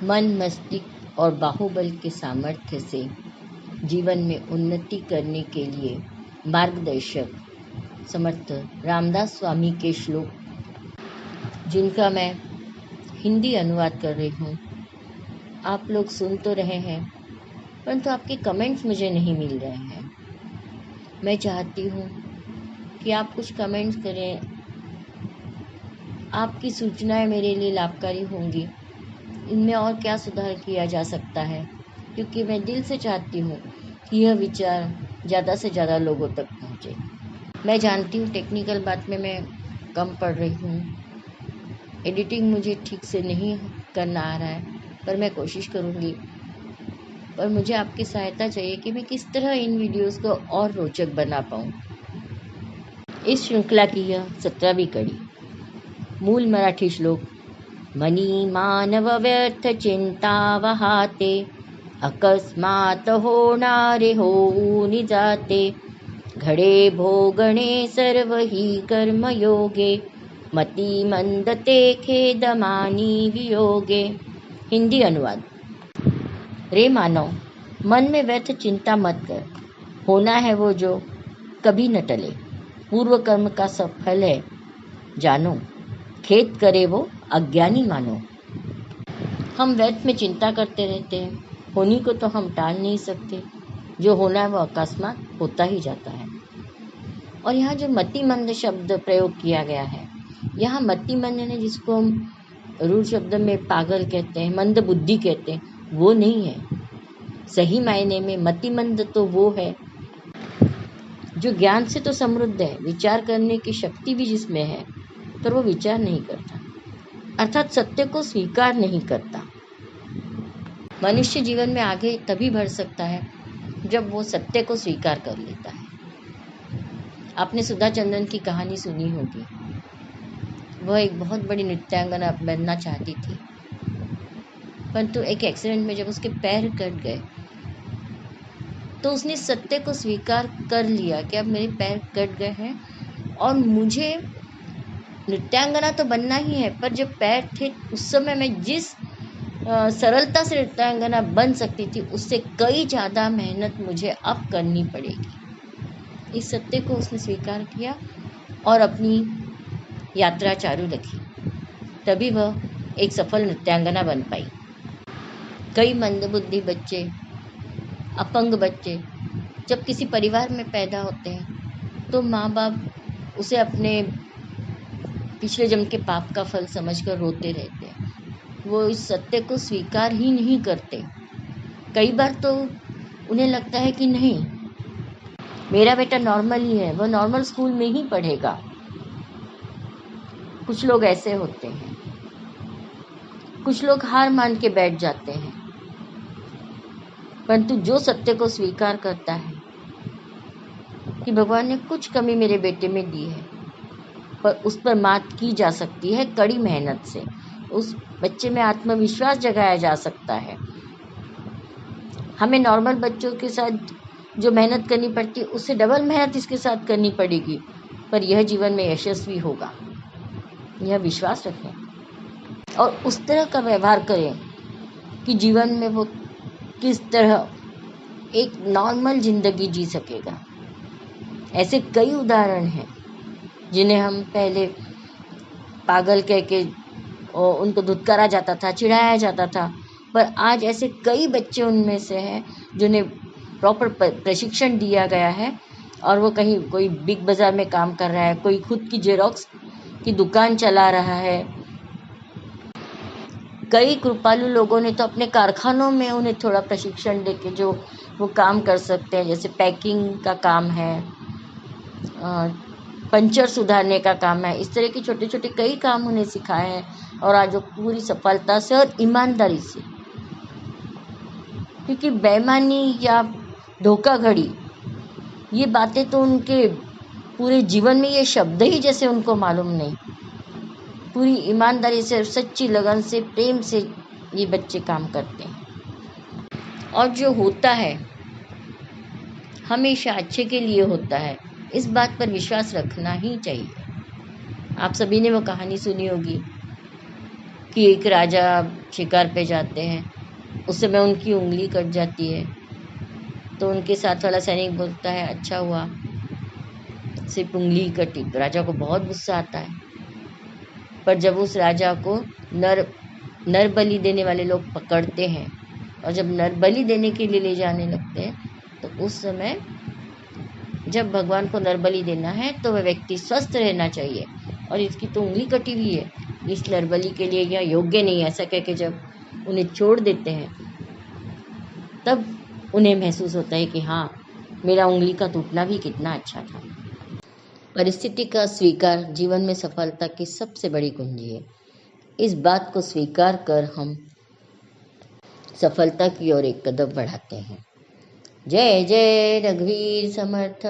मन, मस्तिष्क और बाहुबल के सामर्थ्य से जीवन में उन्नति करने के लिए मार्गदर्शक समर्थ रामदास स्वामी के श्लोक, जिनका मैं हिंदी अनुवाद कर रही हूँ, आप लोग सुन तो रहे हैं, परंतु आपके कमेंट्स मुझे नहीं मिल रहे हैं। मैं चाहती हूँ कि आप कुछ कमेंट्स करें। आपकी सूचनाएं मेरे लिए लाभकारी होंगी। इनमें और क्या सुधार किया जा सकता है, क्योंकि मैं दिल से चाहती हूँ कि यह विचार ज़्यादा से ज़्यादा लोगों तक पहुँचे। मैं जानती हूँ टेक्निकल बात में मैं कम पढ़ रही हूँ, एडिटिंग मुझे ठीक से नहीं करना आ रहा है, पर मैं कोशिश करूँगी। पर मुझे आपकी सहायता चाहिए कि मैं किस तरह इन वीडियोस को और रोचक बना पाऊँ। इस श्रृंखला की यह 17वीं कड़ी। मूल मराठी श्लोक। मनी मानव व्यर्थ चिंता वहाते, अकस्मात होणारे होऊन जाते, घडे भोगणे सर्व ही कर्मयोगे, मती मंदते खेदमानी वियोगे। हिंदी अनुवाद। रे मानव, मन में व्यर्थ चिंता मत कर। होना है वो जो कभी न टले, पूर्व कर्म का सब फल है जानो, खेद करे वो अज्ञानी मानो। हम व्यर्थ में चिंता करते रहते हैं, होनी को तो हम टाल नहीं सकते। जो होना है वो अकस्मात होता ही जाता है। और यहाँ जो मतिमंद शब्द प्रयोग किया गया है, यहाँ मतिमंद ने जिसको हम रूढ़ शब्द में पागल कहते हैं, मंद बुद्धि कहते हैं, वो नहीं है। सही मायने में मतिमंद तो वो है जो ज्ञान से तो समृद्ध है, विचार करने की शक्ति भी जिसमें है, पर वो विचार नहीं करता, अर्थात सत्य को स्वीकार नहीं करता। मनुष्य जीवन में आगे तभी बढ़ सकता है जब वो सत्य को स्वीकार कर लेता है। आपने सुधा चंद्रन की कहानी सुनी होगी। वह एक बहुत बड़ी नृत्यांगना बनना चाहती थी, परंतु एक एक्सीडेंट में जब उसके पैर कट गए तो उसने सत्य को स्वीकार कर लिया कि अब मेरे पैर कट गए हैं और मुझे नृत्यांगना तो बनना ही है, पर जब पैर थे उस समय मैं जिस सरलता से नृत्यांगना बन सकती थी, उससे कई ज़्यादा मेहनत मुझे अब करनी पड़ेगी। इस सत्य को उसने स्वीकार किया और अपनी यात्रा चालू रखी, तभी वह एक सफल नृत्यांगना बन पाई। कई मंदबुद्धि बच्चे, अपंग बच्चे जब किसी परिवार में पैदा होते हैं तो माँ बाप उसे अपने पिछले जन्म के पाप का फल समझकर रोते रहते हैं। वो इस सत्य को स्वीकार ही नहीं करते। कई बार तो उन्हें लगता है कि नहीं, मेरा बेटा नॉर्मल ही है, वह नॉर्मल स्कूल में ही पढ़ेगा। कुछ लोग ऐसे होते हैं। कुछ लोग हार मान के बैठ जाते हैं, परंतु जो सत्य को स्वीकार करता है कि भगवान ने कुछ कमी मेरे बेटे में दी है, पर उस पर मात की जा सकती है कड़ी मेहनत से, उस बच्चे में आत्मविश्वास जगाया जा सकता है। हमें नॉर्मल बच्चों के साथ जो मेहनत करनी पड़ती है उससे डबल मेहनत इसके साथ करनी पड़ेगी, पर यह जीवन में यशस्वी होगा। यह विश्वास रखें और उस तरह का व्यवहार करें कि जीवन में वो किस तरह एक नॉर्मल जिंदगी जी सकेगा। ऐसे कई उदाहरण हैं जिन्हें हम पहले पागल कह के उनको धुतकारा जाता था, चिढ़ाया जाता था, पर आज ऐसे कई बच्चे उनमें से हैं जिन्हें प्रॉपर प्रशिक्षण दिया गया है और वो कहीं कोई बिग बाज़ार में काम कर रहा है, कोई खुद की जेरोक्स की दुकान चला रहा है। कई कृपालु लोगों ने तो अपने कारखानों में उन्हें थोड़ा प्रशिक्षण देके जो वो काम कर सकते हैं, जैसे पैकिंग का काम है, पंचर सुधारने का काम है, इस तरह के छोटे छोटे कई काम उन्हें सिखाए हैं और आज वो पूरी सफलता से और ईमानदारी से, क्योंकि बेईमानी या धोखाधड़ी ये बातें तो उनके पूरे जीवन में ये शब्द ही जैसे उनको मालूम नहीं। पूरी ईमानदारी से, सच्ची लगन से, प्रेम से ये बच्चे काम करते हैं और जो होता है हमेशा अच्छे के लिए होता है, इस बात पर विश्वास रखना ही चाहिए। आप सभी ने वो कहानी सुनी होगी कि एक राजा शिकार पे जाते हैं, उस समय उनकी उंगली कट जाती है। तो उनके साथ वाला सैनिक बोलता है अच्छा हुआ सिर्फ उंगली कटी। तो राजा को बहुत गुस्सा आता है। पर जब उस राजा को नर बलि देने वाले लोग पकड़ते हैं और जब नर बलि देने के लिए ले जाने लगते हैं, तो उस समय जब भगवान को नर बलि देना है तो वह व्यक्ति स्वस्थ रहना चाहिए, और इसकी तो उंगली कटी हुई है, इस नर बलि के लिए यह योग्य नहीं है। ऐसा कह के जब उन्हें छोड़ देते हैं, तब उन्हें महसूस होता है कि हाँ, मेरा उंगली का टूटना भी कितना अच्छा था। परिस्थिति का स्वीकार जीवन में सफलता की सबसे बड़ी कुंजी है। इस बात को स्वीकार कर हम सफलता की ओर एक कदम बढ़ाते हैं। जय जय रघुवीर समर्थ।